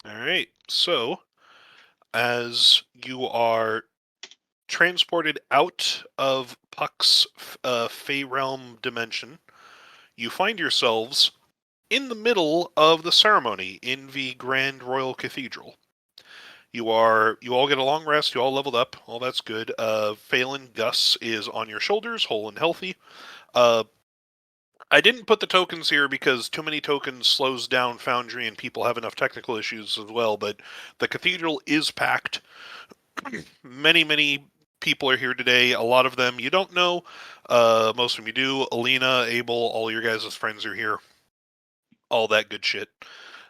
All right. So, as you are transported out of Puck's Fey Realm dimension, you find yourselves in the middle of the ceremony in the Grand Royal Cathedral. You all get a long rest. You all leveled up. All that's good. Phelan Gus is on your shoulders, whole and healthy. I didn't put the tokens here because too many tokens slows down Foundry and people have enough technical issues as well. But the cathedral is packed. Many people are here today. A lot of them you don't know. Most of them you do. Aelina, Abel, all your guys' friends are here. All that good shit.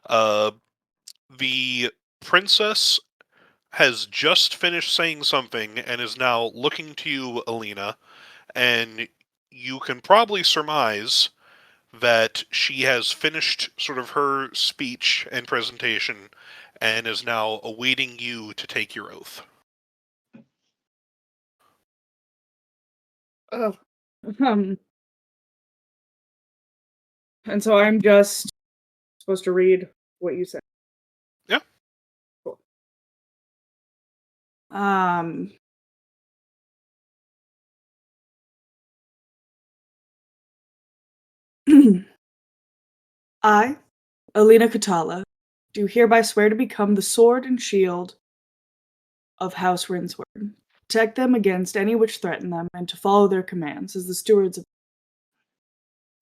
The princess has just finished saying something and is now looking to you, Aelina, and you can probably surmise that she has finished sort of her speech and presentation and is now awaiting you to take your oath. Oh. Um, and so I'm just supposed to read what you said. Yeah. Cool. Um, I, Aelina Katala, do hereby swear to become the sword and shield of House Rinsword, protect them against any which threaten them, and to follow their commands as the stewards of.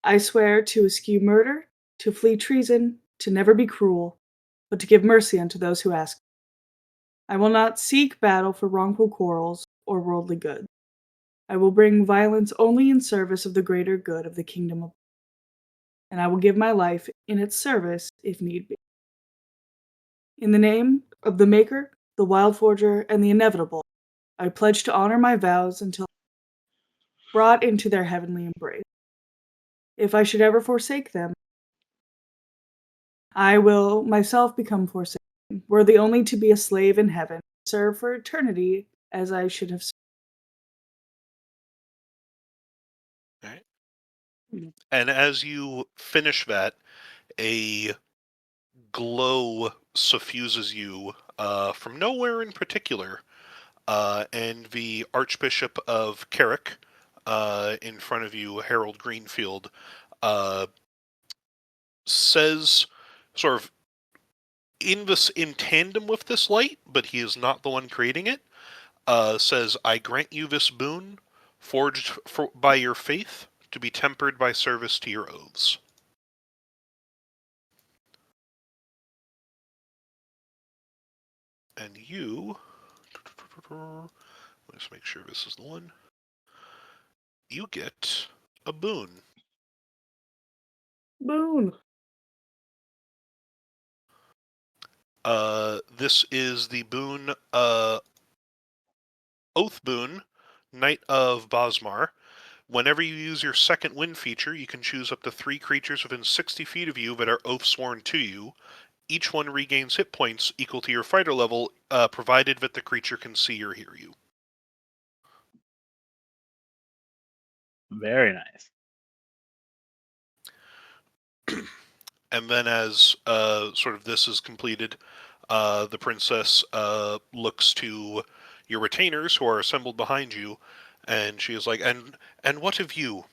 I swear to eschew murder, to flee treason, to never be cruel, but to give mercy unto those who ask. I will not seek battle for wrongful quarrels or worldly goods. I will bring violence only in service of the greater good of the kingdom of, and I will give my life in its service if need be. In the name of the Maker, the Wild Forger, and the Inevitable, I pledge to honor my vows until brought into their heavenly embrace. If I should ever forsake them, I will myself become forsaken, worthy only to be a slave in heaven, serve for eternity as I should have served. All right. And as you finish that, a glow suffuses you from nowhere in particular, and the Archbishop of Carrick, in front of you, Harold Greenfield, uh, says, sort of in tandem with this light, but he is not the one creating it. Says, "I grant you this boon, forged by your faith, to be tempered by service to your oaths." And you, let's make sure this is the one. You get a boon. Boon. This is the boon, Oath Boon, Knight of Bosmar. Whenever you use your second wind feature, you can choose up to 3 creatures within 60 feet of you that are oath sworn to you. Each one regains hit points equal to your fighter level, provided that the creature can see or hear you. Very nice. And then as sort of this is completed, the princess looks to your retainers who are assembled behind you, and she is like, and what of you?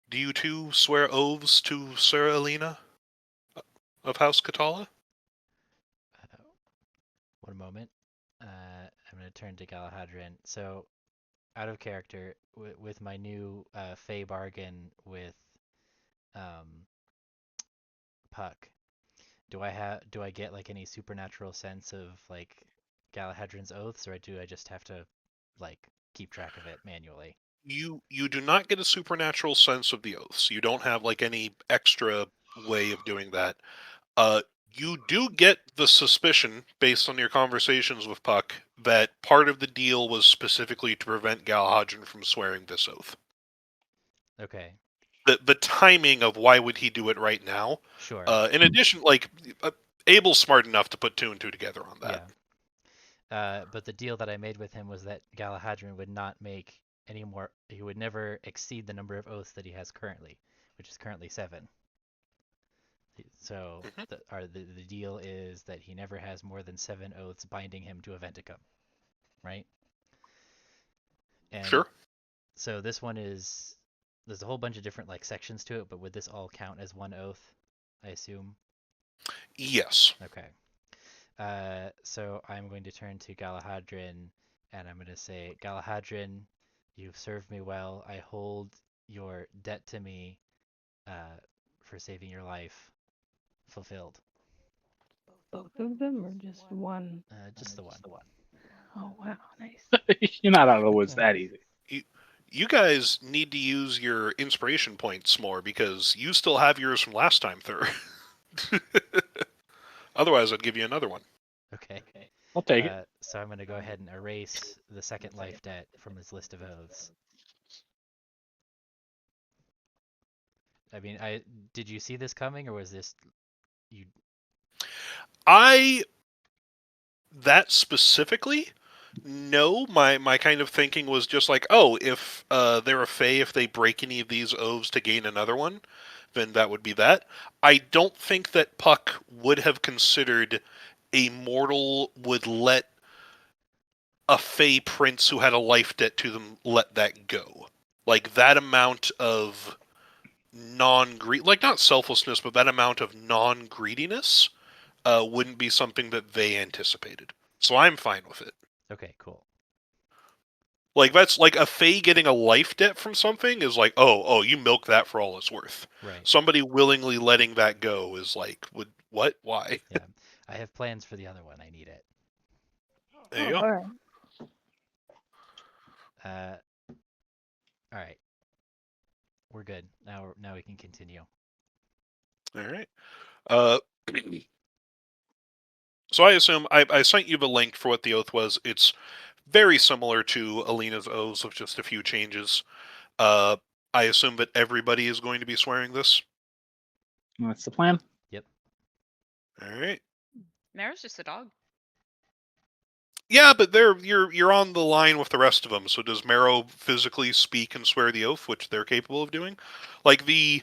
Do you too swear oaths to Sir Aelina of House Katala? Uh, One moment. I'm going to turn to Galahadrian. So, out of character, with my new Fey bargain with um, Puck, do I get like any supernatural sense of like Galahadrian's oaths, or do I just have to like keep track of it manually? You do not get a supernatural sense of the oaths. You don't have like any extra way of doing that. Uh, you do get the suspicion, based on your conversations with Puck, that part of the deal was specifically to prevent Galahadrian from swearing this oath. Okay, The timing of why would he do it right now? sure. In addition, like Abel's smart enough to put 2 and 2 together on that. Yeah. But the deal that I made with him was that Galahadrian would not make any more. He would never exceed the number of oaths that he has currently, which is currently 7. So Mhm. the deal is that he never has more than 7 oaths binding him to Aventicum, right? And Sure. so this one is there's a whole bunch of different like sections to it, but would this all count as one oath? I assume. Yes. Okay. So I'm going to turn to Galahadrin, and I'm going to say, Galahadrin, you've served me well. I hold your debt to me for saving your life fulfilled. Both of them or just one? Just the one. Oh wow, nice. You're not out of the woods that easy. You guys need to use your inspiration points more because you still have yours from last time through. Otherwise, I'd give you another one. Okay. I'll take it. So I'm going to go ahead and erase the second life debt from his list of oaths. I mean, did you see this coming, or was this you? That specifically, no. My kind of thinking was just like, oh, if they're a Fae, if they break any of these oaths to gain another one, then that would be that. I don't think that Puck would have considered a mortal would let a Fey prince who had a life debt to them let that go. Like that amount of non-greed, like not selflessness, but that amount of non-greediness wouldn't be something that they anticipated. So I'm fine with it. Okay, cool. Like that's like a Fey getting a life debt from something is like, oh, you milk that for all it's worth. Right. Somebody willingly letting that go is like, what? Why? Yeah. I have plans for the other one. I need it. There you go. All right. All right. We're good. Now we can continue. All right. Uh, so I assume I sent you the link for what the oath was. It's very similar to Aelina's oaths with just a few changes. I assume that everybody is going to be swearing this. That's the plan. Yep. All right. Mare's just a dog. Yeah, but you're on the line with the rest of them. So does Marrow physically speak and swear the oath, which they're capable of doing? Like the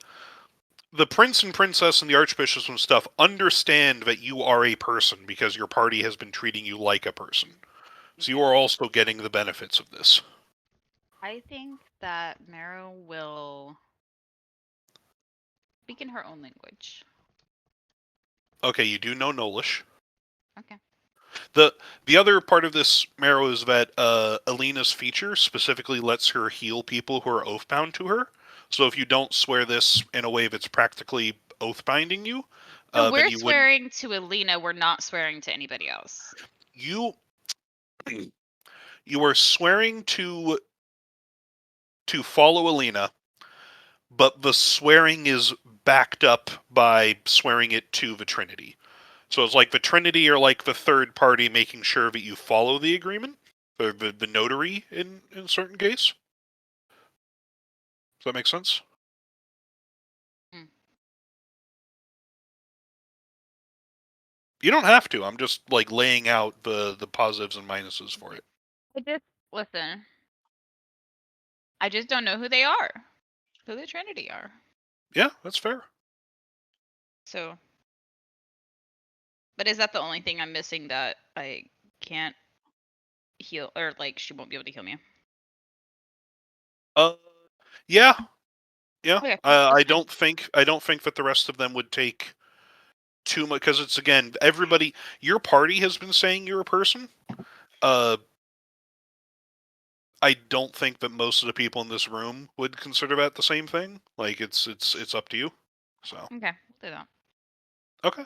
prince and princess and the archbishops and stuff understand that you are a person because your party has been treating you like a person. So you are also getting the benefits of this. I think that Marrow will speak in her own language. Okay, you do know Nolish. Okay. The other part of this, Marrow, is that Aelina's feature specifically lets her heal people who are oathbound to her. So if you don't swear this in a way that's practically oath-binding you, So then we're you wouldn't. swearing to Aelina, we're not swearing to anybody else. You are swearing to follow Aelina, but the swearing is backed up by swearing it to the Trinity. So it's like the Trinity are like the third party making sure that you follow the agreement, or the notary in certain case. Does that make sense? Hmm. You don't have to. I'm just like laying out the positives and minuses for it. Listen. I just don't know who they are. Who the Trinity are. Yeah, that's fair. So. But is that the only thing I'm missing that I can't heal, or like she won't be able to heal me? Yeah. Okay, I that's fine. don't think that the rest of them would take too much because it's again everybody. Your party has been saying you're a person. I don't think that most of the people in this room would consider that the same thing. Like it's up to you. So Okay, we'll do that. okay.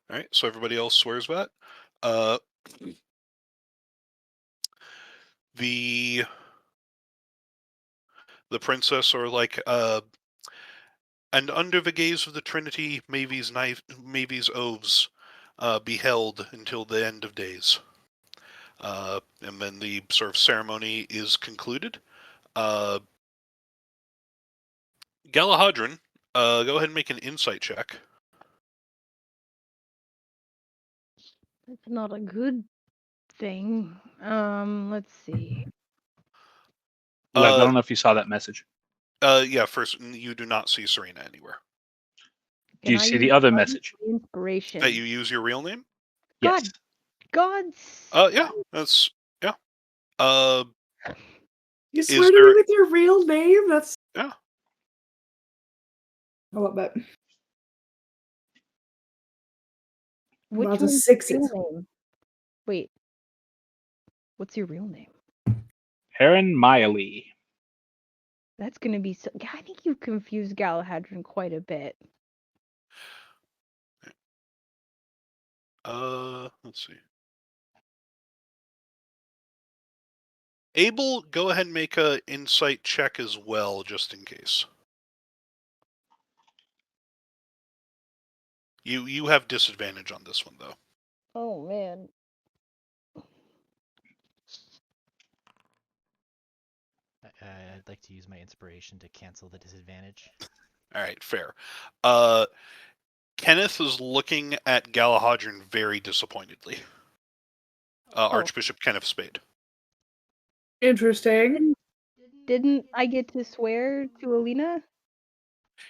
All right. So everybody else swears that. Uh, the princess or like and under the gaze of the Trinity, may these oaths be held until the end of days. And then the sort of ceremony is concluded. Galahadrin, go ahead and make an insight check. That's not a good thing. Let's see. Lev, I don't know if you saw that message. Yeah, first, you do not see Serena anywhere. Do you see the other message? Inspiration. That you use your real name? Yes. God's. Yeah, that's yeah. You Is swear to there- me with your real name? That's Yeah. I love that. Which Lots of one's your sixes. real name? Wait. What's your real name? Heron Miley. That's gonna be so. Yeah, I think you've confused Galahadron quite a bit. Let's see. Abel, go ahead and make a insight check as well, just in case. You have disadvantage on this one though. Oh man. I'd like to use my inspiration to cancel the disadvantage. All right, fair. Kenneth is looking at Galahadron very disappointedly. Archbishop Kenneth Spade. Interesting. Didn't I get to swear to Aelina?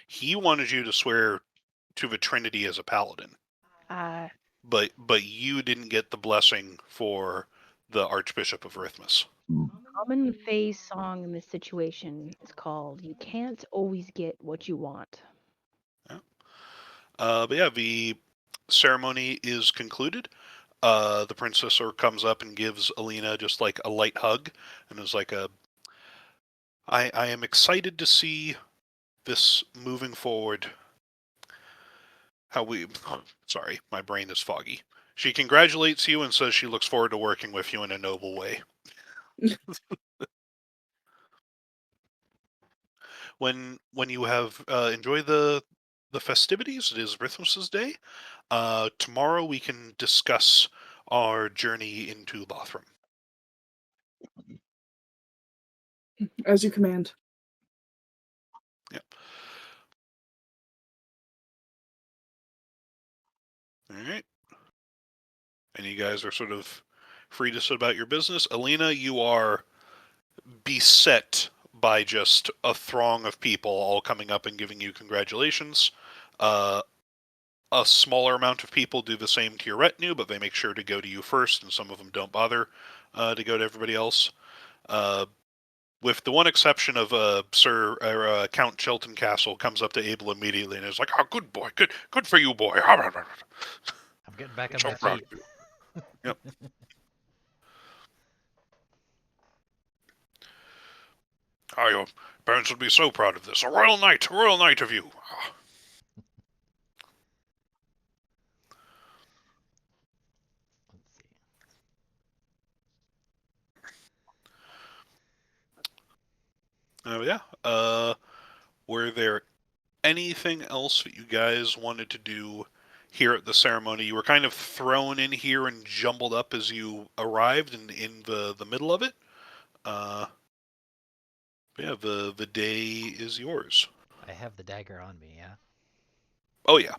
He wanted you to swear to the Trinity as a paladin, but you didn't get the blessing for the Archbishop of Rithmus. Common phase song in this situation is called "You Can't Always Get What You Want." Yeah. But yeah, the ceremony is concluded. The princess comes up and gives Aelina just like a light hug, and is like I am excited to see this moving forward. Sorry, my brain is foggy. She congratulates you and says she looks forward to working with you in a noble way. When you have enjoy the festivities, it is Rithmus's day. Tomorrow we can discuss our journey into Lothram. As you command. Yep. All right. And you guys are sort of free to sit about your business. Aelina, you are beset by just a throng of people all coming up and giving you congratulations. A smaller amount of people do the same to your retinue, but they make sure to go to you first, and some of them don't bother to go to everybody else. With the one exception of Count Chilton Castle comes up to Abel immediately and is like, "Oh, good boy, good for you, boy." I'm getting back on So my proud feet. of you. Yep. Oh, your parents would be so proud of this. A royal knight of you. Let's see. Oh yeah. Were there anything else that you guys wanted to do here at the ceremony? You were kind of thrown in here and jumbled up as you arrived in the middle of it. Yeah, the day is yours. I have the dagger on me, yeah? Oh yeah.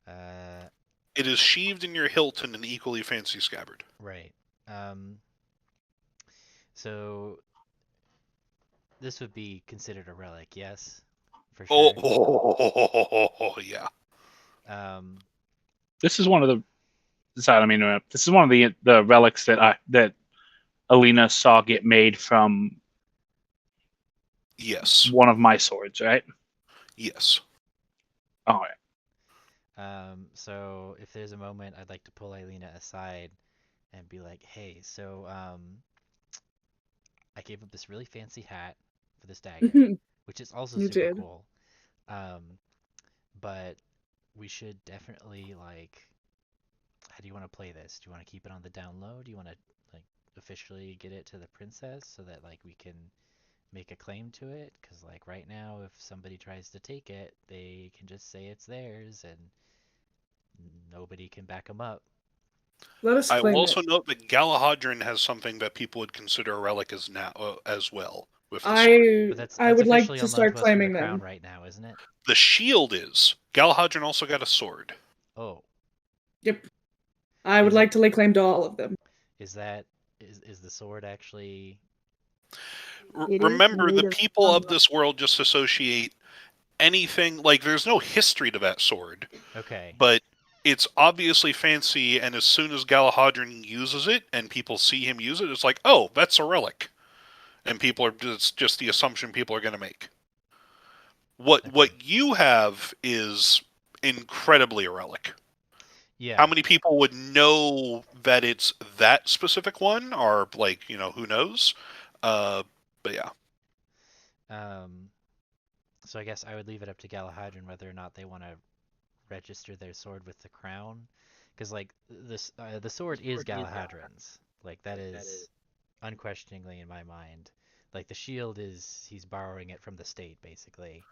Uh, It is sheathed in your hilt in an equally fancy scabbard. right. So this would be considered a relic, yes? For sure. Oh yeah. This is one of the. Sorry, I mean, this is one of the relics that Aelina saw get made from Yes. one of my swords, right? Yes. All right. So if there's a moment, I'd like to pull Aelina aside and be like, "Hey, so I gave up this really fancy hat for this dagger, which is also You super did. cool. But we should definitely like, how do you want to play this? Do you want to keep it on the down low? Do you want to like officially get it to the princess so that like we can make a claim to it? Because like right now, if somebody tries to take it, they can just say it's theirs and nobody can back them up." Let us I will claim also it. note that Galahadron has something that people would consider a relic as well with the sword. But that's I would like officially to unknown start to us from the claiming crown them. right now, isn't it? The shield is. Galahadron also got a sword. Oh, Yep. I would Is it- like to lay claim to all of them. is the sword actually? It is Remember, made the of people of sunlight. this world just associate anything like there's no history to that sword, Okay. but it's obviously fancy. And as soon as Galahadrin uses it and people see him use it, it's like, oh, that's a relic, and people are just the assumption people are going to make. What Okay. you have is incredibly a relic. Yeah. How many people would know that it's that specific one, or like who knows? But yeah, So I guess I would leave it up to Galahadrin whether or not they want to register their sword with the crown, because like the sword is Galahadrin's. Like that is unquestioningly in my mind. Like the shield is he's borrowing it from the state basically,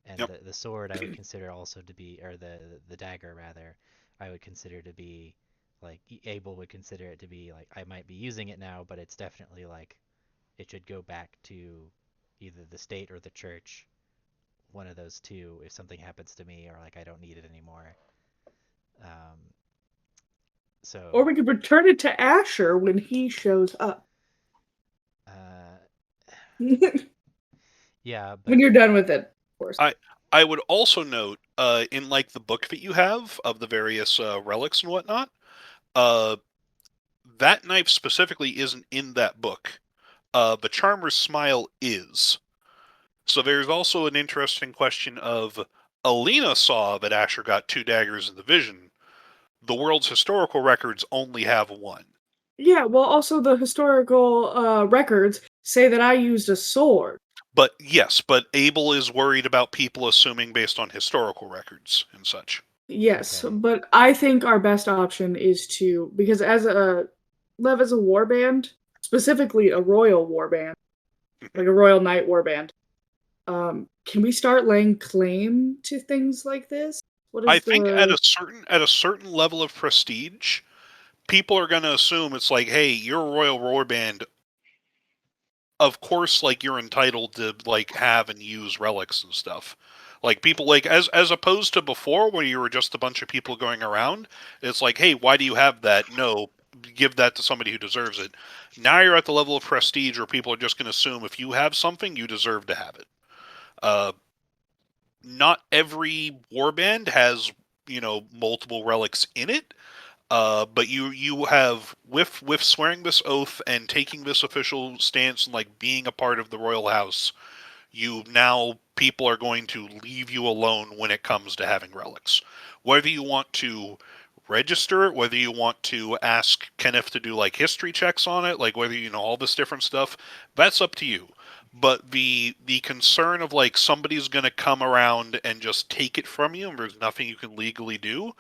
and yep. the sword I would consider also to be, or the dagger rather, I would consider to be like Abel would consider it to be like I might be using it now, but it's definitely like it should go back to either the state or the church, one of those two, if something happens to me or like I don't need it anymore. Um, Or so we could return it to Asher when he shows up. uh, When yeah, but you're done with it, of course. I would also note in like the book that you have of the various relics and whatnot, uh, that knife specifically isn't in that book. The Charmer's Smile is. So there's also an interesting question of Aelina saw that Asher got 2 daggers in the vision. The world's historical records only have 1. Yeah, well, also the historical records say that I used a sword. But yes, but Abel is worried about people assuming based on historical records and such. Yes, okay, but I think our best option is to, because as a Lev is a warband, specifically a royal warband, like a royal knight warband. Can we start laying claim to things like this? What I is think at the a certain level of prestige, people are going to assume it's like, hey, you're a royal warband. Of course, like you're entitled to like have and use relics and stuff. Like people like as opposed to before where you were just a bunch of people going around, it's like, hey, why do you have that? No, give that to somebody who deserves it. Now you're at the level of prestige where people are just going to assume if you have something, you deserve to have it. Uh, Not every warband has multiple relics in it. But you have with swearing this oath and taking this official stance and like being a part of the royal house, you now people are going to leave you alone when it comes to having relics. Whether you want to register it, whether you want to ask Kenneth to do like history checks on it, like whether you know all this different stuff, that's up to you. But the concern of like somebody's going to come around and just take it from you and there's nothing you can legally do,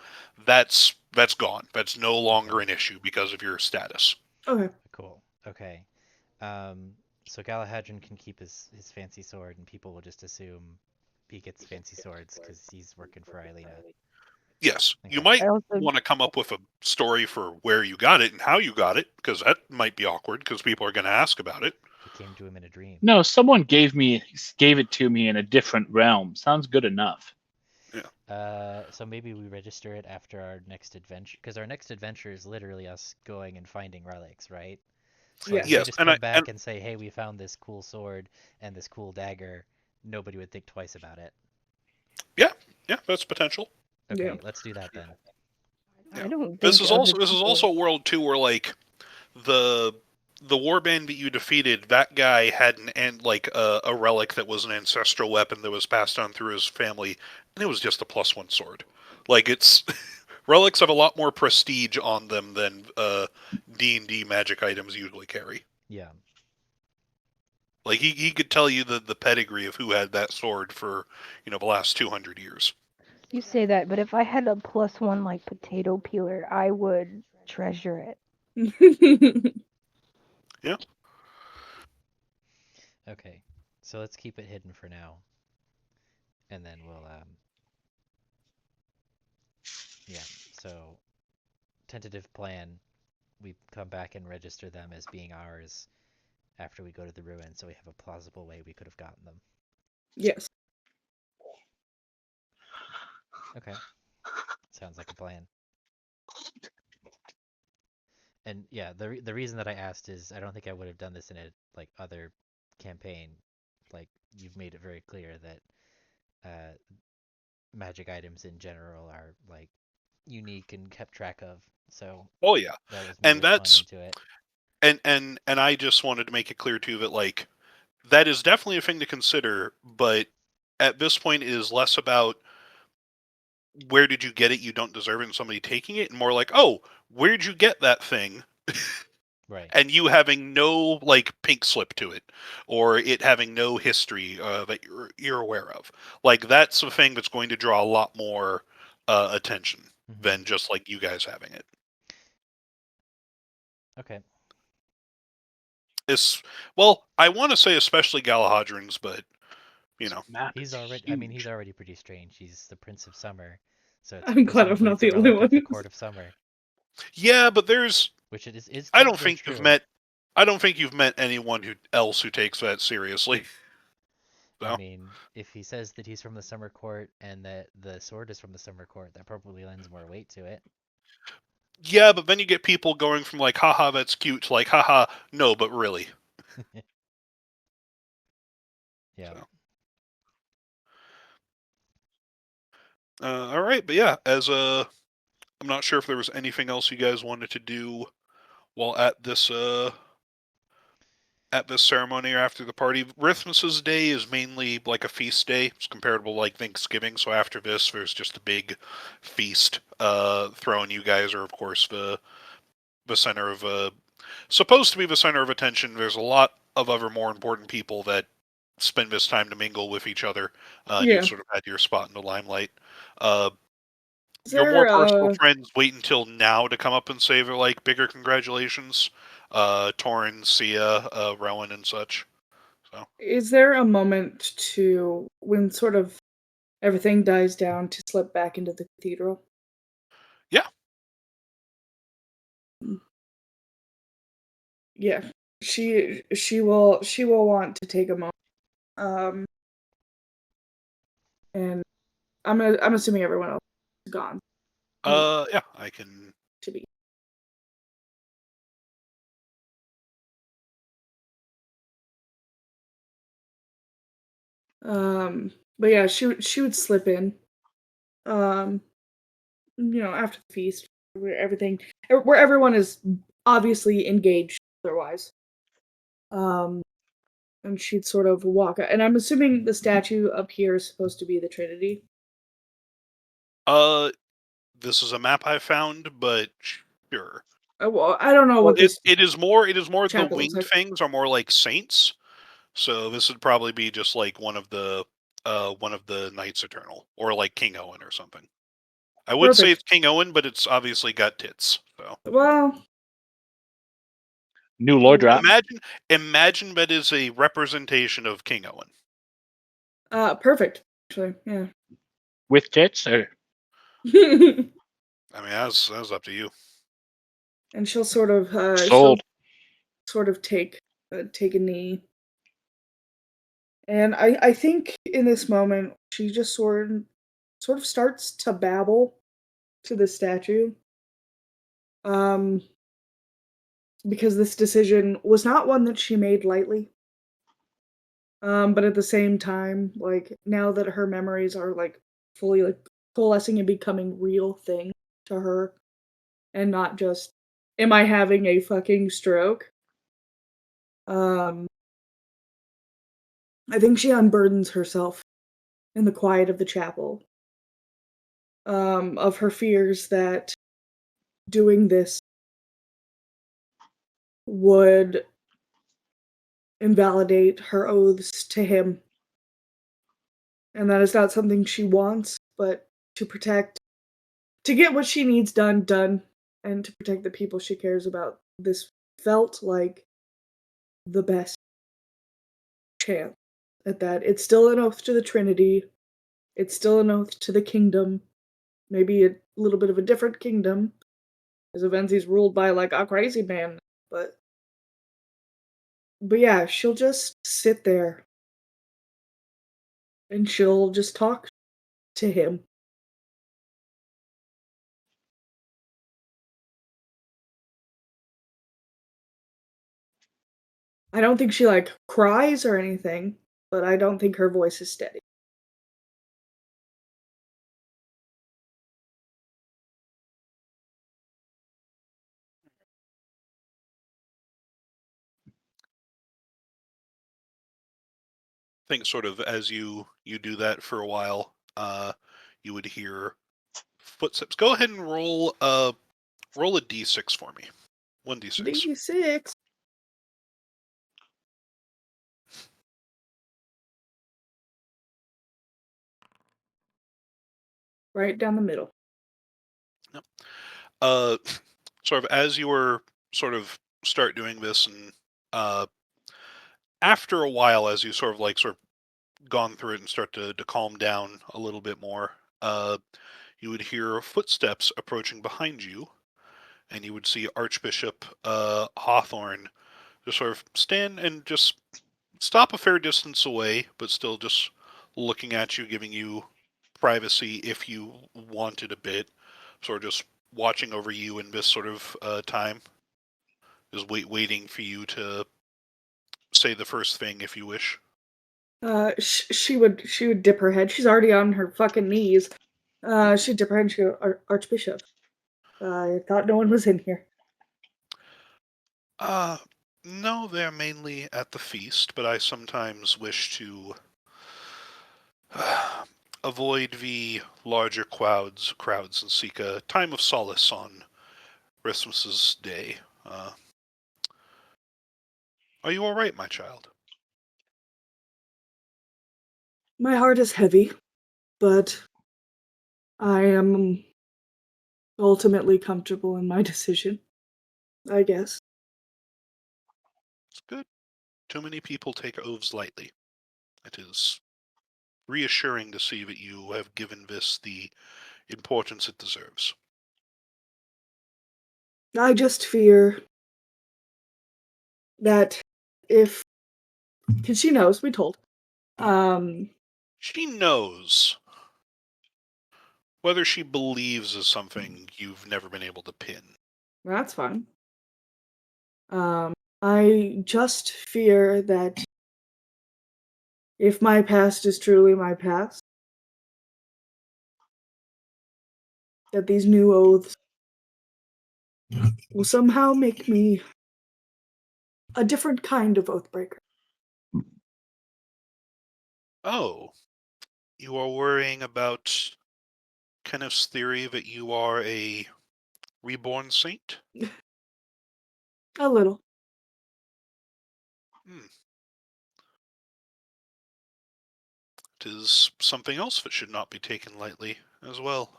that's gone. That's no longer okay, an issue because of your status. okay? cool, okay. Um, so Galahadrin can keep his fancy sword, and people will just assume he gets fancy swords because he's working for Aelina. Yes, you Okay, I might also want to come up with a story for where you got it and how you got it, because that might be awkward because people are going to ask about it. it came to him in a dream. No, someone gave it to me in a different realm. Sounds good enough. Yeah. So maybe we register it after our next adventure, because our next adventure is literally us going and finding relics, right? So like if Yes. we Yes, just and come and back and say, hey, we found this cool sword and this cool dagger, nobody would think twice about it. yeah, yeah, that's potential. Yeah. Okay, let's do that then. Yeah, I don't this think is other also people. a world too where like the the warband that you defeated, that guy had like a relic that was an ancestral weapon that was passed on through his family, and it was just a +1 sword. Like it's relics have a lot more prestige on them than D&D magic items usually carry. Yeah. Like he could tell you the pedigree of who had that sword for the last 200 years. You say that, but if I had a +1 like potato peeler, I would treasure it. Yeah. Okay. So let's keep it hidden for now, and then we'll yeah. So tentative plan: we come back and register them as being ours after we go to the ruin, so we have a plausible way we could have gotten them. Yes. Okay. Sounds like a plan. And yeah, the reason that I asked is I don't think I would have done this in a like other campaign. Like you've made it very clear that magic items in general are like unique and kept track of. So Oh yeah, that was me and responding that's to it. and I just wanted to make it clear too that like that is definitely a thing to consider, but at this point it is less about where did you get it, you don't deserve it, and somebody taking it, and more like, oh, where'd you get that thing? Right. And you having no like pink slip to it, or it having no history that you're aware of. Like that's a thing that's going to draw a lot more attention than just like you guys having it. Okay. Well, I want to say especially Galahadrins, but you know, Map He's is already. I mean, he's huge. already pretty strange. He's the Prince of Summer, so it's I'm glad I'm presumably not it's a the only relic one. of the Court of Summer, yeah, but there's which it is I don't technically think you've true. met I don't think you've met anyone who takes that seriously. I So mean, if he says that he's from the Summer Court and that the sword is from the Summer Court, that probably lends more weight to it. yeah, but then you get people going from like haha that's cute to like haha no, but really. Yeah. So. All right, but yeah, I'm not sure if there was anything else you guys wanted to do while at this ceremony or after the party. Rithmus's day is mainly like a feast day. It's comparable like Thanksgiving. So after this, there's just a big feast. Throwing you guys are of course the center of supposed to be the center of attention. There's a lot of other more important people that spend this time to mingle with each other. And Yeah. you've sort of had your spot in the limelight. Uh, Is your more there personal friends wait until now to come up and say their like bigger congratulations. Torin, Sia, Rowan, and such. So is there a moment to when sort of everything dies down to slip back into the cathedral? yeah, Yeah. She will want to take a moment. Um and I'm assuming everyone else is gone yeah, I can. to be. But yeah, she would slip in. Um after the feast where everyone is obviously engaged otherwise. Um and she'd sort of walk and I'm assuming the statue up here is supposed to be the Trinity. Uh, this is a map I found, but sure. Well, I don't know Well, what this it is more the chapel looks winged like. things are more like saints. So this would probably be just like one of the Knights Eternal or like King Owen or something. I would say Perfect. it's King Owen, but it's obviously got tits. So Well, New lore drop imagine that is a representation of King Owen. perfect. Actually, yeah. with tits. Or I mean, that's up to you. And she'll sort of sold. take take a knee. And I think in this moment she just sort of starts to babble to the statue. Um because this decision was not one that she made lightly. But at the same time, like now that her memories are like fully like coalescing and becoming real thing to her and not just am I having a fucking stroke? Um I think she unburdens herself in the quiet of the chapel. Of her fears that doing this would invalidate her oaths to him. And that is not something she wants, but to get what she needs done, and to protect the people she cares about. This felt like the best chance at that. It's still an oath to the Trinity. It's still an oath to the kingdom. Maybe a little bit of a different kingdom, as Avenzi's ruled by like a crazy man. But yeah, she'll just sit there and she'll just talk to him. I don't think she like cries or anything, but I don't think her voice is steady. think sort of as you do that for a while, you would hear footsteps. Go ahead and roll a d6 for me. 1d6. D6. Right down the middle. Uh, sort of as you were sort of start doing this, and after a while, as you sort of gone through it and start to calm down a little bit more, you would hear footsteps approaching behind you, and you would see Archbishop Hawthorne just sort of stand and just stop a fair distance away, but still just looking at you, giving you privacy if you wanted a bit, sort of just watching over you in this sort of time, just waiting for you to say the first thing if you wish. She would dip her head. She's already on her fucking knees. She'd dip her head and she'd go, Archbishop. I thought no one was in here. No, they're mainly at the feast, but I sometimes wish to avoid the larger crowds and seek a time of solace on Christmas's day. Are you all right, my child? My heart is heavy, but I am ultimately comfortable in my decision, I guess. It's good. Too many people take oaths lightly. It is reassuring to see that you have given this the importance it deserves. I just fear that if, because she knows, we told. She knows. Whether she believes is something you've never been able to pin. That's fine. I just fear that if my past is truly my past, that these new oaths will somehow make me a different kind of oathbreaker. Oh, you are worrying about Kenneth's theory that you are a reborn saint? A little. It is something else that should not be taken lightly as well.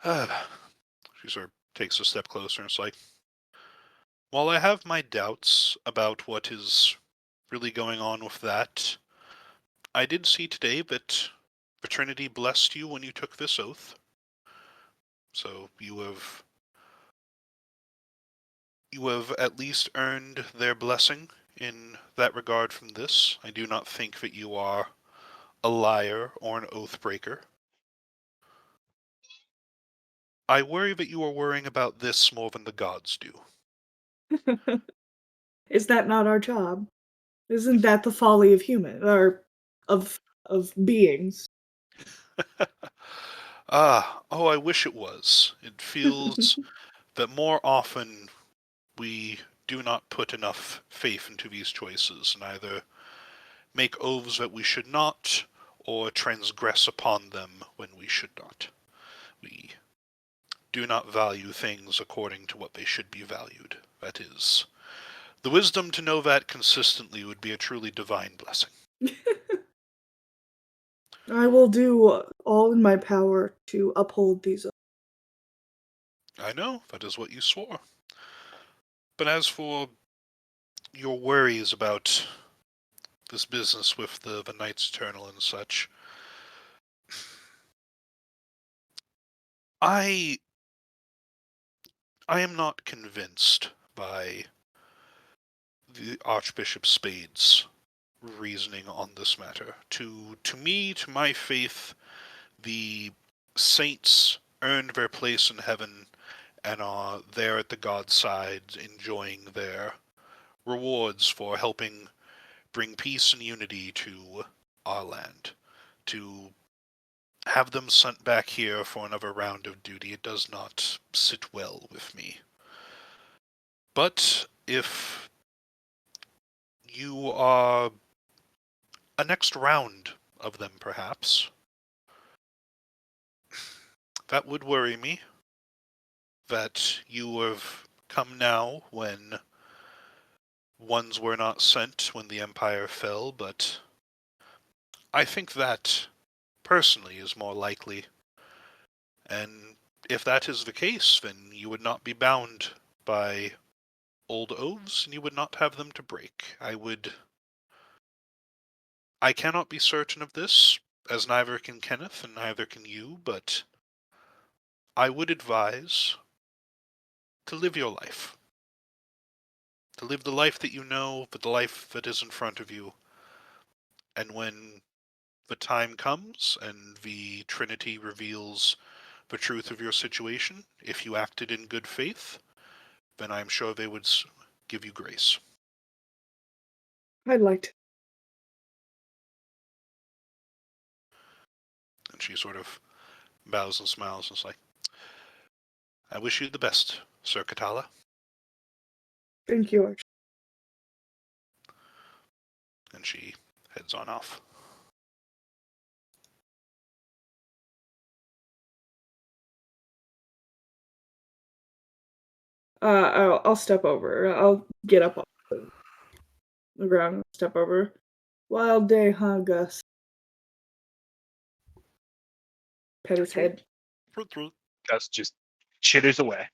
She sort of takes a step closer and it's like, while I have my doubts about what is really going on with that, I did see today that the Trinity blessed you when you took this oath. So you have at least earned their blessing in that regard from this. I do not think that you are a liar or an oath breaker. I worry that you are worrying about this more than the gods do. Is that not our job? Isn't that the folly of human or of beings? I wish it was. It feels that more often we do not put enough faith into these choices and either make oaths that we should not or transgress upon them when we should not. We do not value things according to what they should be valued. That is, the wisdom to know that consistently would be a truly divine blessing. I will do all in my power to uphold these. I know, that is what you swore. But as for your worries about this business with the Knights Eternal and such, I am not convinced by the Archbishop Spade's reasoning on this matter. To me, to my faith, the saints earned their place in heaven and are there at the God's side enjoying their rewards for helping bring peace and unity to our land. To have them sent back here for another round of duty, it does not sit well with me. But if you are a next round of them, perhaps. That would worry me, that you have come now when ones were not sent when the Empire fell, but I think that, personally, is more likely. And if that is the case, then you would not be bound by old oaths, and you would not have them to break. I cannot be certain of this, as neither can Kenneth and neither can you, but I would advise to live your life. To live the life that you know, but the life that is in front of you. And when the time comes and the Trinity reveals the truth of your situation, if you acted in good faith, then I'm sure they would give you grace. I'd like to. And she sort of bows and smiles and is like, I wish you the best, Sir Katala. Thank you, Arch. And she heads on off. I'll step over. I'll get up off the ground and step over. Wild day, huh, Gus? Pet his head. Gus just chitters away.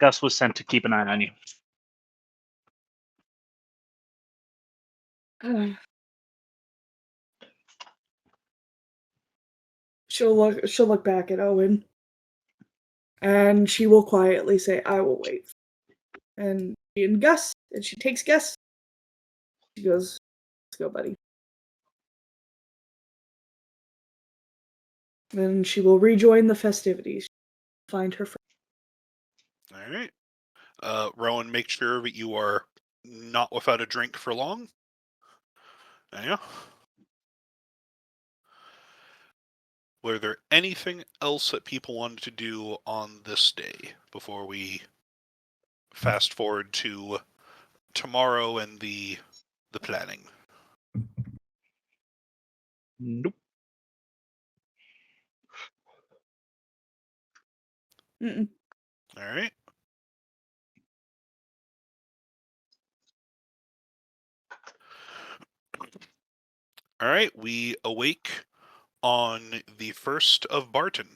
Gus was sent to keep an eye on you. She'll look back at Owen, and she will quietly say, "I will wait." And she takes Gus. She goes, "Let's go, buddy." Then she will rejoin the festivities. Find her friend. All right. Rowan, make sure that you are not without a drink for long. Yeah. Were there anything else that people wanted to do on this day before we fast forward to tomorrow and the planning? Nope. Mm-mm. All right. All right. We awake on the 1st of Barton.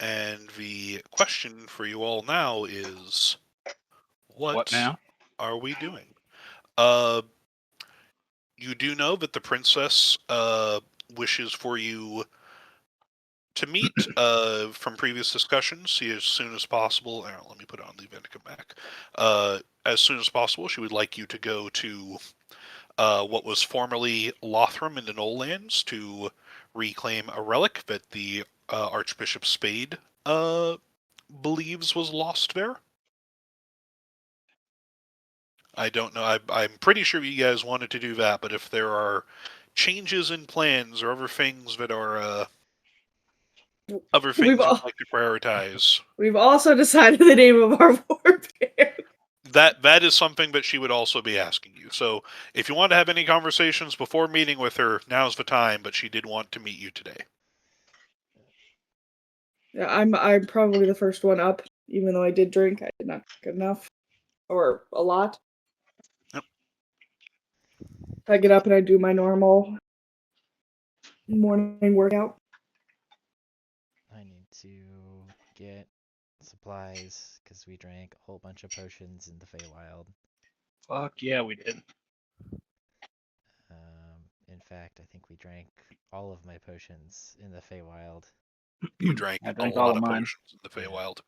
And the question for you all now is, what now? are we doing? You do know that the princess wishes for you to meet from previous discussions as soon as possible. Let me put it on the Aventicuum back. As soon as possible, she would like you to go to what was formerly Lothram in the Knowlands to reclaim a relic that the Archbishop Spade believes was lost there. I don't know. I'm pretty sure you guys wanted to do that, but if there are changes in plans or other things that are other things you'd like to prioritize, We've also decided the name of our war band. that is something that she would also be asking you. So if you want to have any conversations before meeting with her, now's the time. But she did want to meet you today. Yeah, I'm probably the first one up, even though I did drink. I did not drink enough or a lot. Yep. I get up and I do my normal morning workout. I need to get supplies because we drank a whole bunch of potions in the Feywild. Fuck yeah, we did. In fact, I think we drank all of my potions in the Feywild. You drank I a drank all lot of of mine. potions in the Feywild.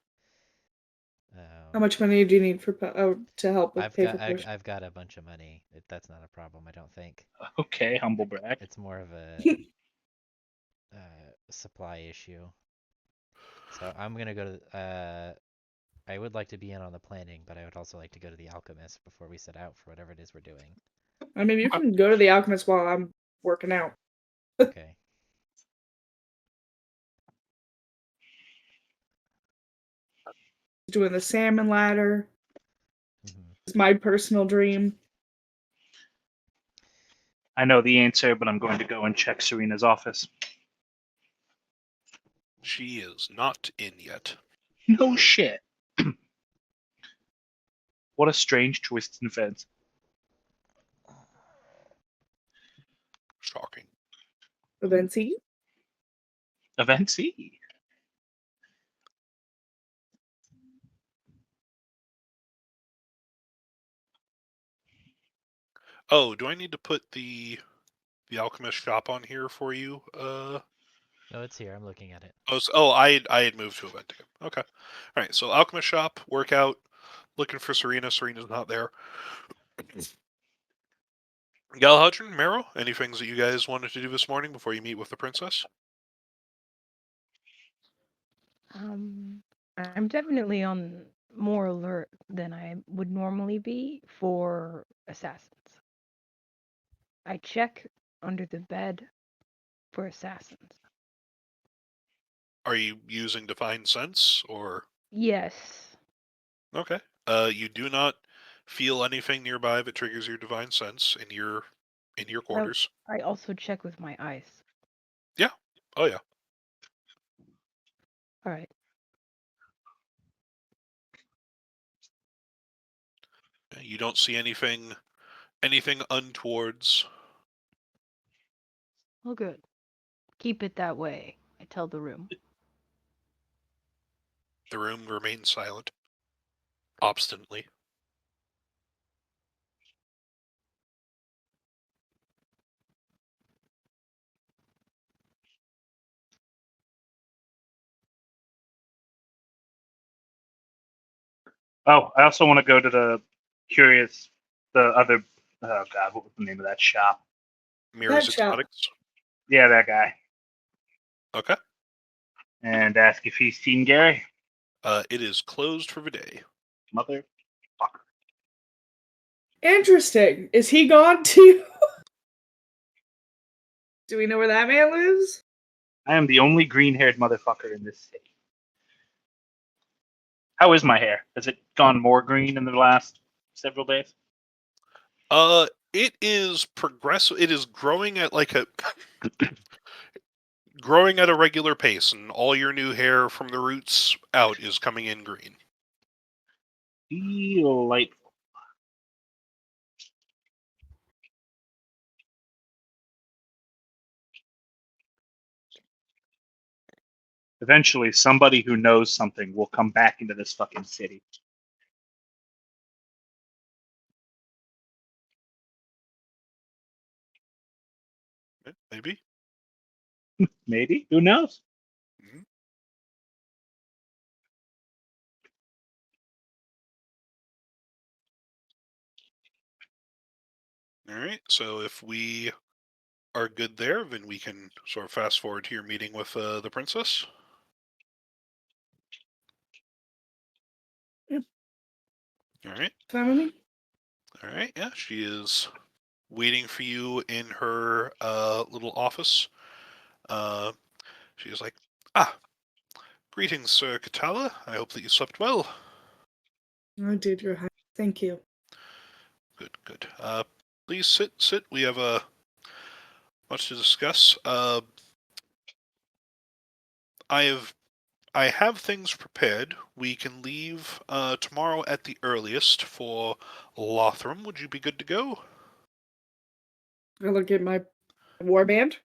How much money do you need for to help with pay for potions? I've got a bunch of money. That's not a problem, I don't think. Okay, humble brag. It's more of a supply issue. So I'm gonna go to. I would like to be in on the planning, but I would also like to go to the alchemist before we set out for whatever it is we're doing. I mean, you can go to the alchemist while I'm working out. Okay. Doing the salmon ladder. Mm-hmm. Just my personal dream. I know the answer, but I'm going to go and check Serena's office. She is not in yet. No shit. What a strange twist in events. Shocking. Avency? Avency. Oh, do I need to put the alchemist shop on here for you? No, it's here. I'm looking at it. I had moved to Aventicuum. Okay. All right. So alchemist shop, workout, looking for Serena. Serena's not there. Galahadron, Marrow, any things that you guys wanted to do this morning before you meet with the princess? I'm definitely on more alert than I would normally be for assassins. I check under the bed for assassins. Are you using Divine Sense or? Yes. Okay. You do not feel anything nearby that triggers your Divine Sense in your quarters. I also check with my eyes. Yeah. Oh yeah. All right. You don't see anything untowards. Well, good. Keep it that way, I tell the room. The room remains silent, obstinately. Oh, I also want to go to the other. Oh God, what was the name of that shop? Mirrors Pet shop. Exotics. Yeah, that guy. Okay. And ask if he's seen Gary. It is closed for the day. Motherfucker. Interesting. Is he gone too? Do we know where that man lives? I am the only green-haired motherfucker in this city. How is my hair? Has it gone more green in the last several days? It is progressive. It is growing at growing at a regular pace, and all your new hair from the roots out is coming in green. Delightful. Eventually, somebody who knows something will come back into this fucking city. Maybe. Maybe. Who knows? Mhm. All right. So if we are good there, then we can sort of fast forward to your meeting with the princess. Yeah. All right. Fine with me. All right. Yeah, she is waiting for you in her little office. She is like, greetings, Sir Katala. I hope that you slept well. I did, Your Highness. Thank you. Good, good. Please sit. We have much to discuss. I have things prepared. We can leave tomorrow at the earliest for Lothram. Would you be good to go? I look at my warband.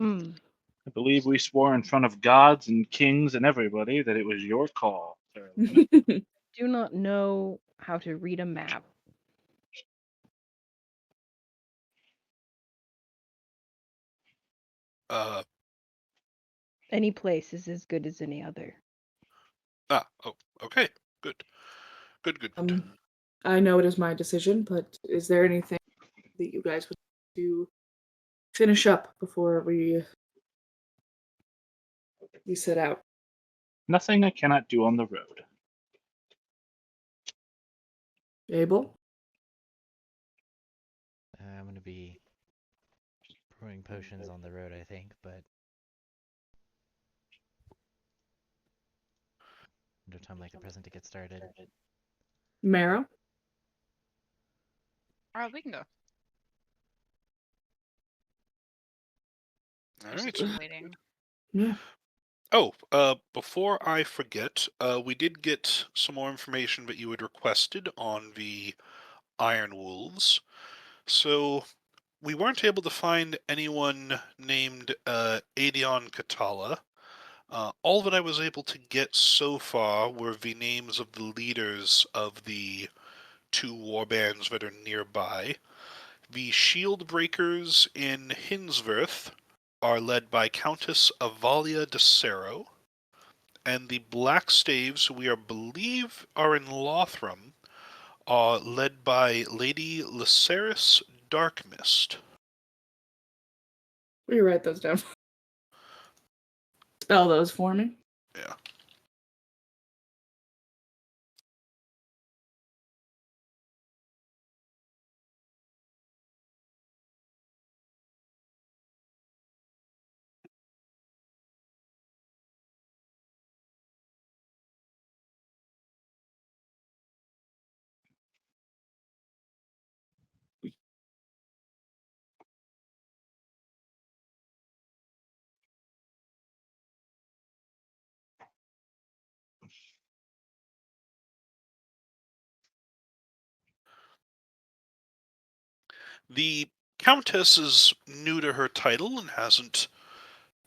I believe we swore in front of gods and kings and everybody that it was your call, Sir Aelina. Do not know how to read a map. Any place is as good as any other. Oh, okay. Good. Good. I know it is my decision, but is there anything that you guys would do finish up before we set out? Nothing I cannot do on the road. Abel? I'm going to be brewing potions on the road, I think, but No time like the present to get started. Marrow? Alright, we can go. All Just right. waiting. Yeah. Oh, before I forget, we did get some more information that you had requested on the Iron Wolves. So we weren't able to find anyone named Adion Katala. All that I was able to get so far were the names of the leaders of the two warbands that are nearby. The Shield Breakers in Hinsworth are led by Countess Avalia de Cerro, and the Black Staves, who we believe are in Lothram, are led by Lady Lyceris Darkmist. Will you write those down? Spell those for me. Yeah. The Countess is new to her title and hasn't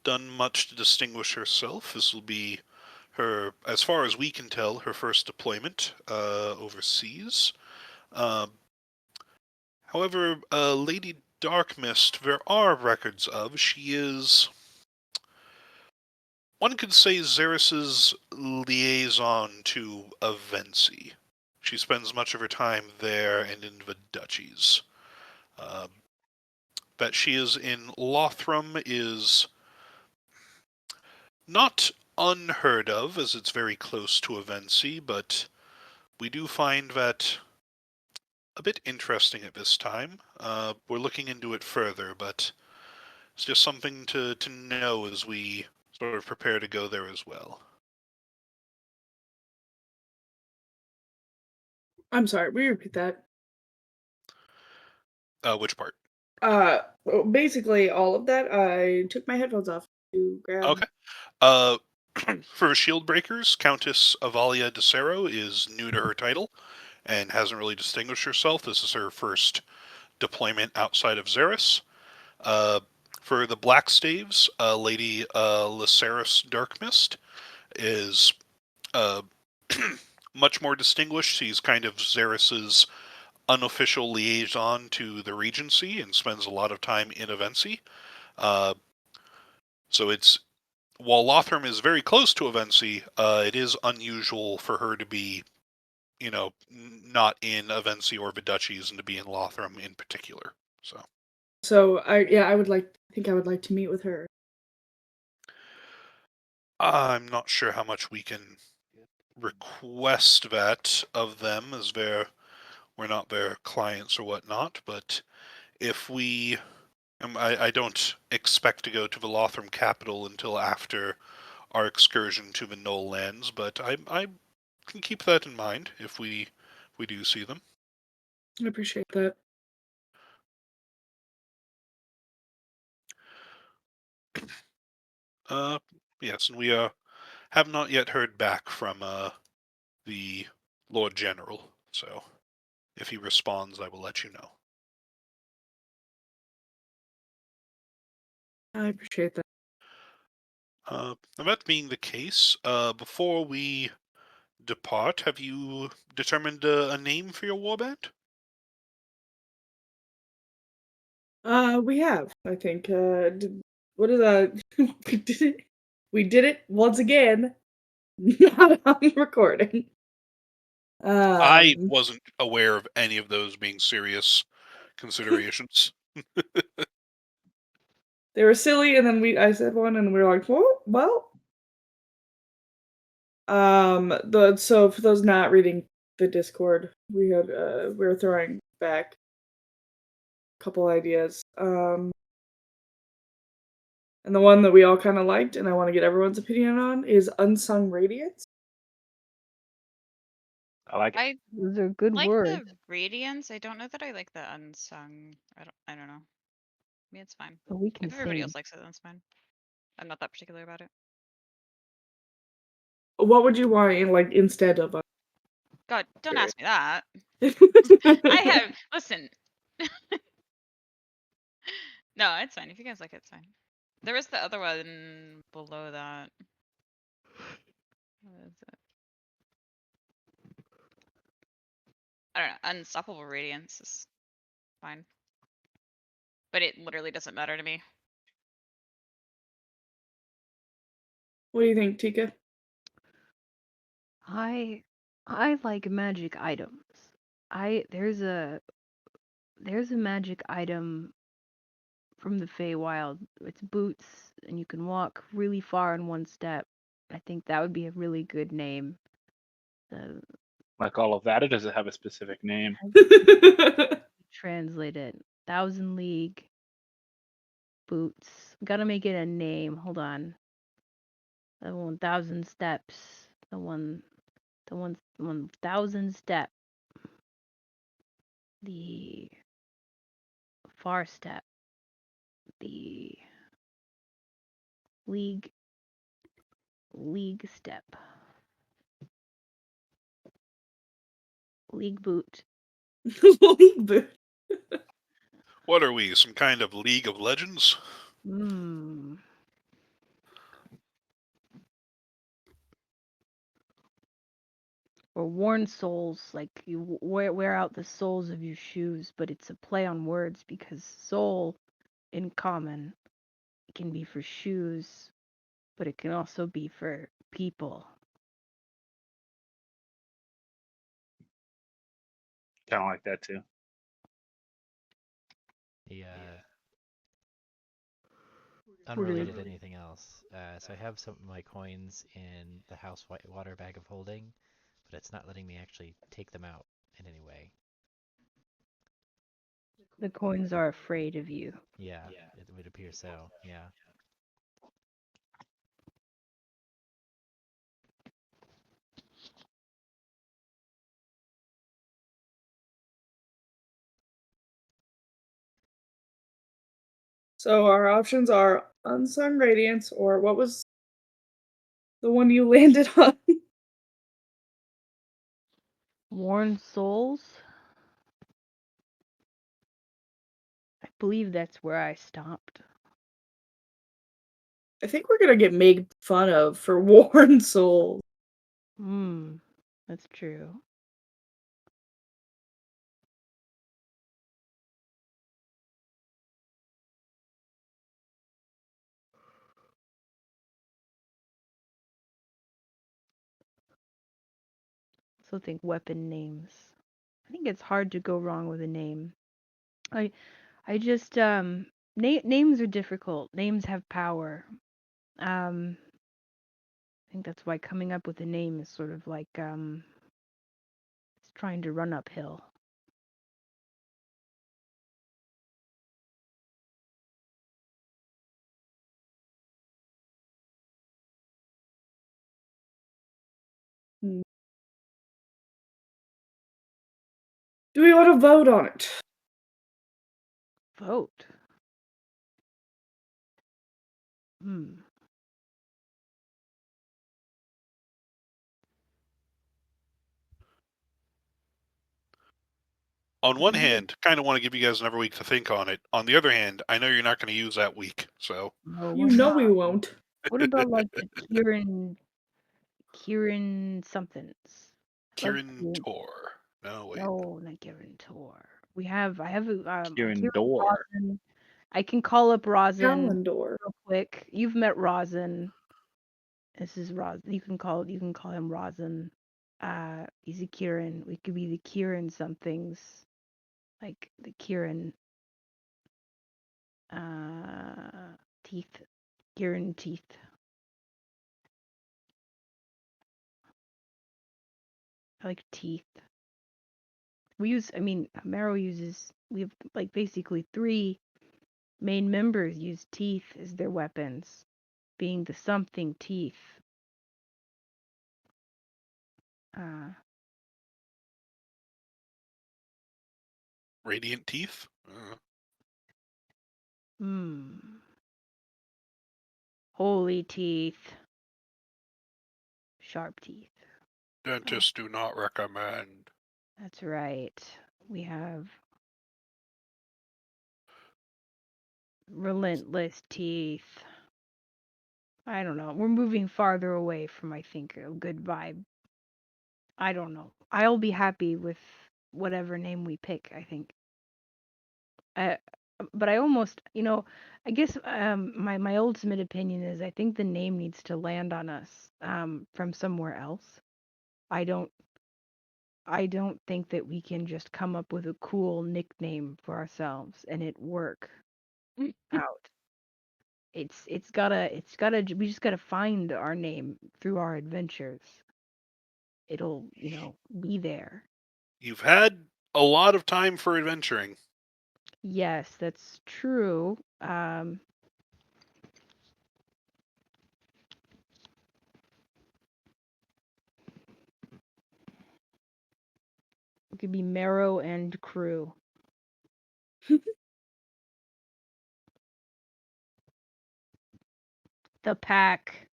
done much to distinguish herself. This will be her, as far as we can tell, her first deployment overseas. However, Lady Darkmist, there are records of. She is, one could say, Xeris's liaison to Avency. She spends much of her time there and in the duchies. That she is in Lothram is not unheard of, as it's very close to Avency, but we do find that a bit interesting at this time. We're looking into it further, but it's just something to know as we sort of prepare to go there as well. I'm sorry, will you repeat that? Which part? Well, basically all of that. I took my headphones off to grab. Okay. For Shield Breakers, Countess Avalia de Cerro is new to her title and hasn't really distinguished herself. This is her first deployment outside of Xeris. For the Black Staves, Lady Lyceris Darkmist is much more distinguished. She's kind of Xeris's unofficial liaison to the Regency and spends a lot of time in Avency. So it's, while Lothram is very close to Avency, it is unusual for her to be, not in Avency or the Duchies and to be in Lothram in particular. So I think I would like to meet with her. I'm not sure how much we can request that of them, as we're not their clients or whatnot, but if we... I don't expect to go to the Lothram capital until after our excursion to the Knoll lands, but I can keep that in mind if we do see them. I appreciate that. Yes, and we have not yet heard back from the Lord General, so if he responds, I will let you know. I appreciate that. That being the case, before we depart, have you determined a name for your warband? We have, I think. What is that? we did it. We did it once again. Not on recording. I wasn't aware of any of those being serious considerations. They were silly, and then I said one, and we were like, well. So for those not reading the Discord, we were throwing back a couple ideas. And the one that we all kind of liked, and I want to get everyone's opinion on, is Unsung Radiance. I like it. I Those are good like words. the radiance. I don't know that I like the unsung. I don't know. I mean, it's fine. But we can If everybody sing. else likes it, that's fine. I'm not that particular about it. What would you want instead of God, don't ask me that. I I have listen. No, it's fine. If you guys like it, it's fine. There was the other one below that. What is it? I don't know. Unstoppable radiance is fine. But it literally doesn't matter to me. What do you think, Tika? I like magic items. There's a magic item from the Feywild. It's boots, and you can walk really far in one step. I think that would be a really good name. Like all of that, or does it have a specific name? Translate it. 1,000 League boots. Gotta make it a name. Hold on. The 1,000 steps. The 1,000 step. The far step. The league step. League boot. League boot. What are we, some kind of League of Legends? Or worn soles, like you wear out the soles of your shoes, but it's a play on words because sole in common can be for shoes, but it can also be for people. Kind of like that too. The unrelated to anything else. So I have some of my coins in the house water bag of holding, but it's not letting me actually take them out in any way. The coins are afraid of you. Yeah, it would appear so. Yeah. So our options are Unsung Radiance, or what was the one you landed on? Worn soles? I believe that's where I stopped. I think we're gonna get made fun of for Worn Souls. That's true. Also think weapon names. I think it's hard to go wrong with a name. I just names are difficult. Names have power. I think that's why coming up with a name is sort of like it's trying to run uphill. Do we want to vote on it? Vote. On one hand, kind of want to give you guys another week to think on it. On the other hand, I know you're not going to use that week, so. No, You know we won't. What about like the Kieran somethings? Kirin Tor. No, wait. No, not Kieran Tor. I have a Kieran Door. Rosin. I can call up Rosin Kalendor. real quick. You've met Rosin. This is Rosin. You can call him Rosin. He's a Kieran. We could be the Kieran somethings. Like the Kieran teeth. Kieran teeth. I like teeth. We have like basically 3 main members use teeth as their weapons, being the something teeth. Radiant teeth? Holy teeth. Sharp teeth. Dentists do not recommend. That's right. We have relentless teeth. I don't know. We're moving farther away from, I think, a good vibe. I don't know. I'll be happy with whatever name we pick, I think. But I almost, I guess my ultimate opinion is I think the name needs to land on us from somewhere else. I don't think that we can just come up with a cool nickname for ourselves and it work out. It's gotta we just gotta find our name through our adventures. It'll, be there. You've had a lot of time for adventuring. Yes, that's true. It could be Marrow and Crew. The pack.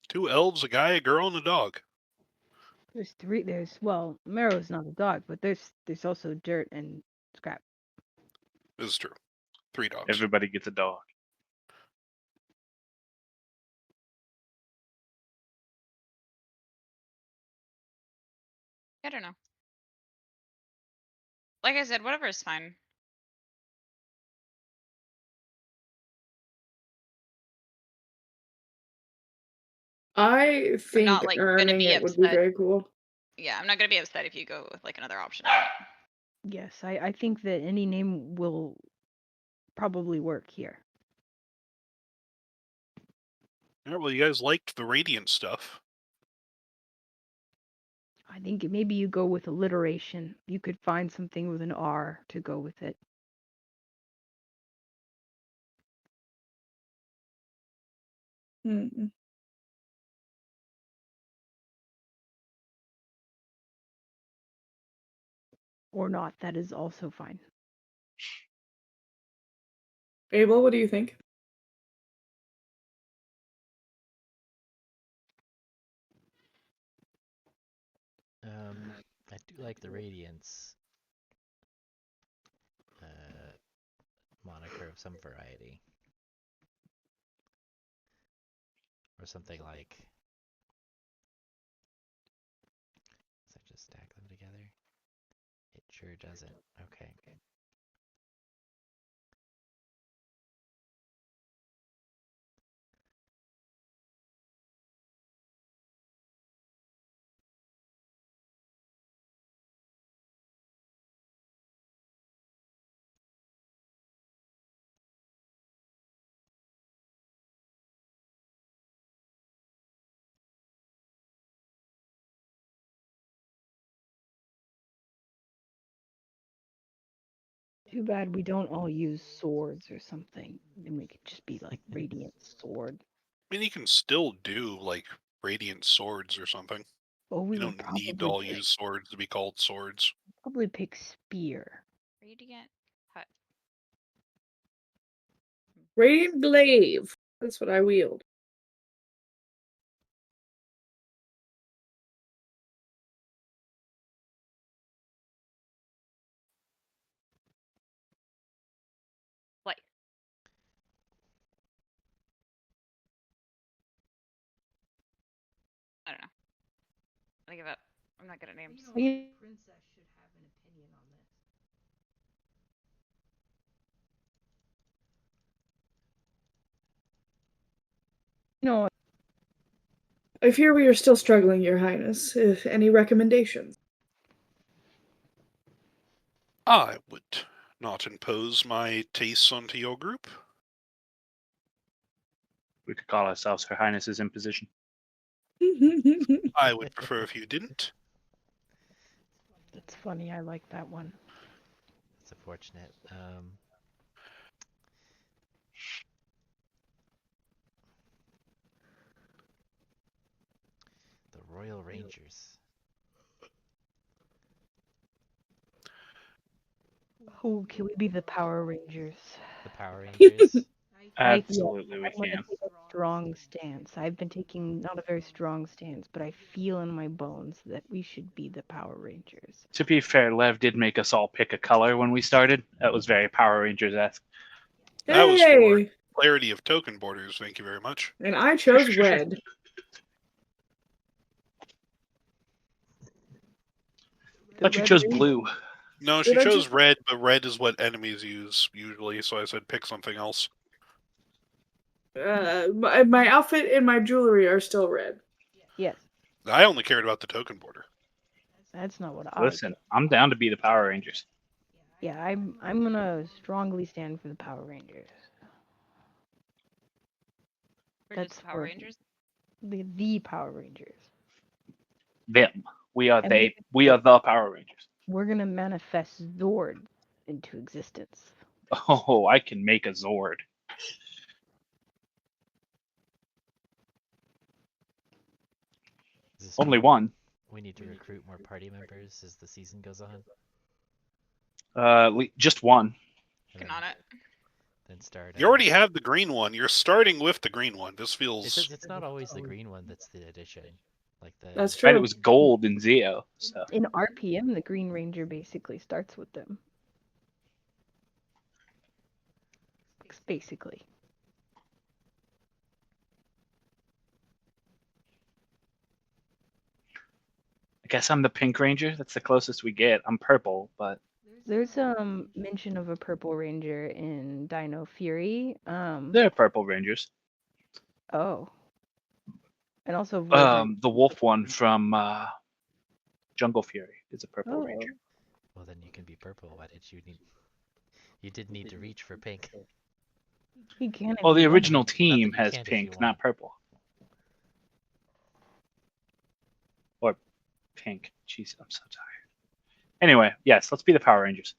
Two elves, a guy, a girl, and a dog. There's three. Well, Marrow's not a dog, but there's also Dirt and Scrap. This is true. 3 dogs. Everybody gets a dog. I don't know. Like I said, whatever is fine. I I'm think not like gonna earning be it would be upset. very cool. Yeah, I'm not gonna be upset if you go with like another option. Yes, I think that any name will probably work here. Yeah, well, you guys liked the Radiant stuff. I think maybe you go with alliteration. You could find something with an R to go with it. Hmm. Or not. That is also fine. Abel, what do you think? I do like the Radiance moniker of some variety. Or something like... Does that just stack them together? It sure doesn't. Okay. Too bad we don't all use swords or something. Then we could just be like Radiant Sword. I mean, you can still do, like, Radiant swords or something. Oh, we You would don't need to probably all use swords to be called swords. pick Spear. Radiant hut. Radiant glaive. That's what I wield. Play. I don't know. I give up. I'm not good at names. Princess should have an opinion on this. No, I fear we are still struggling, Your Highness. If any recommendations? I would not impose my tastes onto your group. We could call ourselves Her Highness's Imposition. I would prefer if you didn't. that's funny. I like that one. It's unfortunate. The Royal Rangers. Oh, can we be the Power Rangers? The Power Rangers. Absolutely, we I'm gonna can. take a strong stance. I've been taking not a very strong stance, but I feel in my bones that we should be the Power Rangers. To be fair, Lev did make us all pick a color when we started. That was very Power Rangers-esque. That was for Hey! clarity of token borders. Thank you very much. And I chose red. Thought you Red chose Ranger- blue. No, she Did I chose just- red, but red is what enemies use usually, so I said pick something else. My outfit and my jewelry are still red. Yes, I only cared about the token border. that's not what I. Listen, I'm down to be the Power Rangers. Yeah, I'm gonna strongly stand for the Power Rangers. We're That's just Power for- Rangers. The Power Rangers. Them. We are And they. We are the Power Rangers. We're gonna manifest Zord into existence. Oh, I can make a Zord. Is this Only mean one. We need to recruit more party members as the season goes on. Just one. And Working then, on it. then start. You already have the green one. You're starting with the green one. This feels... It's not always the green one that's the addition. Like the. That's true. Right, it was gold in Zeo. So In RPM, the Green Ranger basically starts with them. Basically. I guess I'm the Pink Ranger. That's the closest we get. I'm purple, but There's mention of a Purple Ranger in Dino Fury. they're Purple Rangers. Oh. And also Void The wolf one from Jungle Fury is a Purple Oh. Ranger. Well, then you can be purple. Why did you need? You did need to reach for pink. He can. Well, the if he wants. original team you has can't if you pink, not want. purple. Or pink. Jeez, I'm so tired. Anyway, yes, let's be the Power Rangers.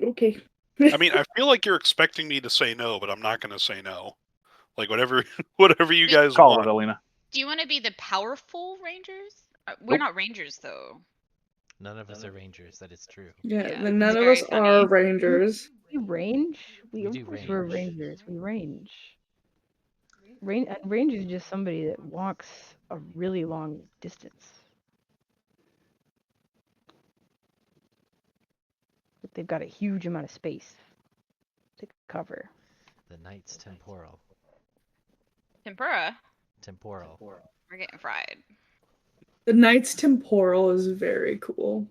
Okay. I mean, I feel like you're expecting me to say no, but I'm not going to say no. Like, whatever you guys Call want. it, Aelina. Do you want to be the powerful Rangers? We're Nope. not Rangers though. None of us are rangers. That is true. Yeah, Yeah, then none it's of very us funny. are rangers. We range. We Of do course we're range. rangers. We range. Range is just somebody that walks a really long distance. But they've got a huge amount of space to cover. The knight's temporal. Tempura. Temporal. We're getting fried. The Knight's Temporal is very cool.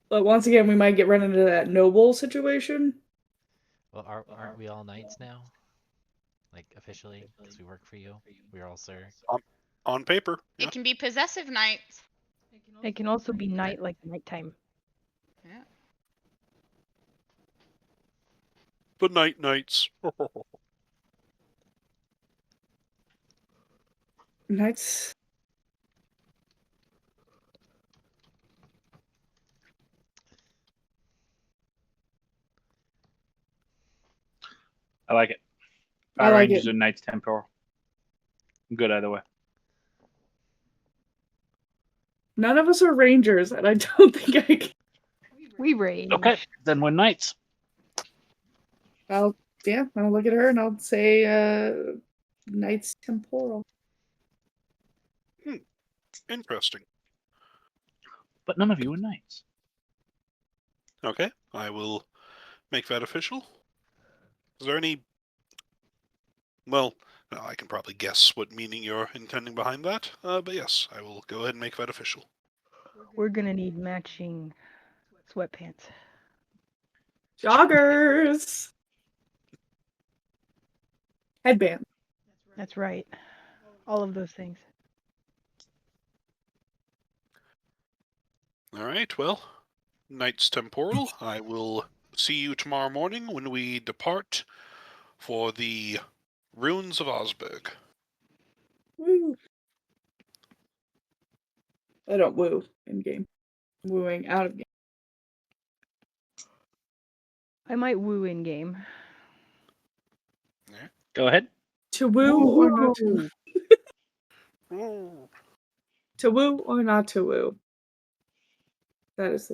But once again, we might run into that noble situation. Well, aren't we all knights now? Like officially, because we work for you. We're all sir. On paper. Yeah. It can be possessive knights. It can also be night, like nighttime. Yeah. The night knights. Knights. I like it. I Power like Rangers it. are Knights Temporal. I'm good either way. None of us are rangers, and I don't think I can. We range. Okay, then we're Knights. I'll look at her and I'll say Knight's Temporal. Interesting. But none of you are Knights. Okay, I will make that official. Is there any... Well, no, I can probably guess what meaning you're intending behind that. But yes, I will go ahead and make that official. We're gonna need matching sweatpants. Joggers. Headband. That's right. All of those things. All right, well, Knight's Temporal, I will see you tomorrow morning when we depart for the Ruins of Osberg. Woo. I don't woo in game. wooing out of game. I might woo in game. Go ahead. To woo or not to Ooh. to woo or not to woo. That is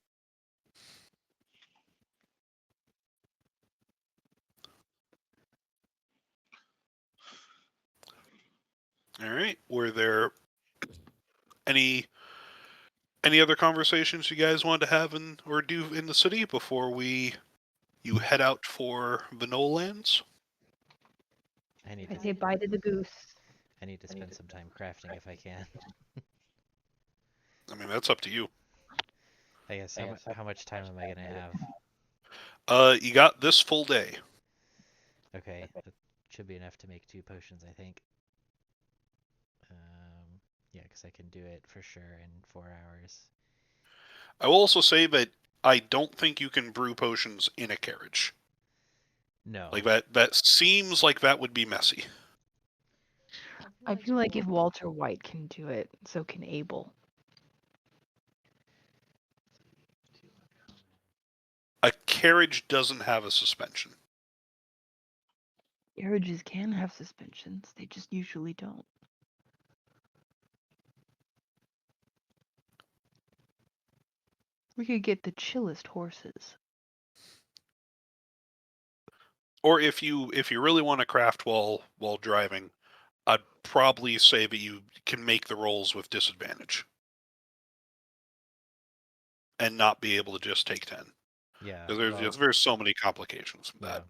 All right. Were there any other conversations you guys wanted to have or do in the city before you head out for the Lands? I need I to say bye to the goose. I need to spend some time crafting if I can. I mean, that's up to you. I guess how much time am I gonna have? You got this full day. Okay, that should be enough to make 2 potions, I think. Yeah, because I can do it for sure in 4 hours. I will also say that I don't think you can brew potions in a carriage. No. Like that seems like that would be messy. I feel like if Walter White can do it, so can Abel. A carriage doesn't have a suspension. Carriages can have suspensions, they just usually don't. We could get the chillest horses. Or if you really want to craft while driving, I'd probably say that you can make the rolls with disadvantage. And not be able to just take 10. Yeah. Because there's so many complications with that.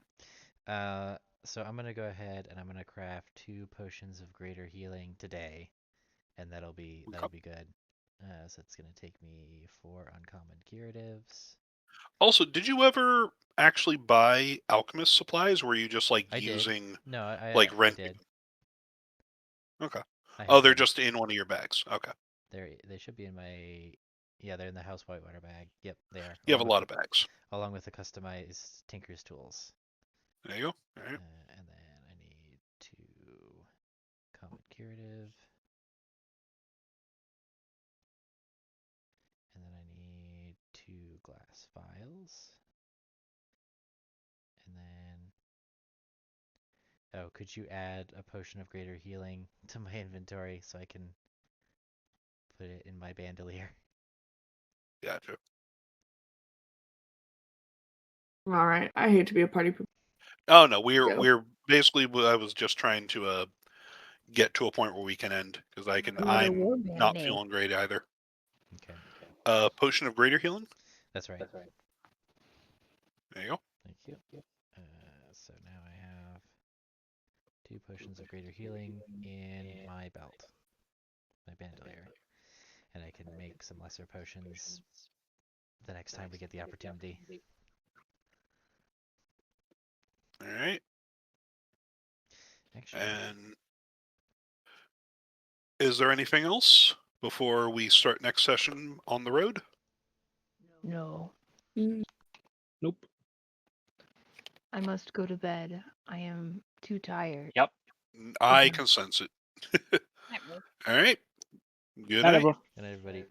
Yeah. So I'm gonna go ahead and I'm gonna craft 2 potions of greater healing today, and that'll be good. So it's gonna take me 4 uncommon curatives. Also, did you ever actually buy alchemist supplies? Or were you just like I using did. No, I renting? did. Okay. I Oh, have they're them. just in one of your bags. Okay. They should be in my. Yeah, they're in the house whitewater bag. Yep, they are. You have a lot of bags. Along with the customized Tinker's tools. There you go. All right. And then I need 2 common curative. And then I need 2 glass vials. And then... Oh, could you add a potion of greater healing to my inventory so I can put it in my bandolier? Gotcha. all right. I hate to be a party pooper. Oh no, we're basically. I was just trying to get to a point where we can end because I'm not feeling great either. Okay. Potion of greater healing. That's right. There you go. Thank you. So now I have 2 potions of greater healing in my belt, my bandolier, and I can make some lesser potions the next time we get the opportunity. All right. Actually, And is there anything else before we start next session on the road? No. Nope. I must go to bed. I am too tired. Yep. I can sense it. All right. Good night. Good night, everyone. good night, everybody.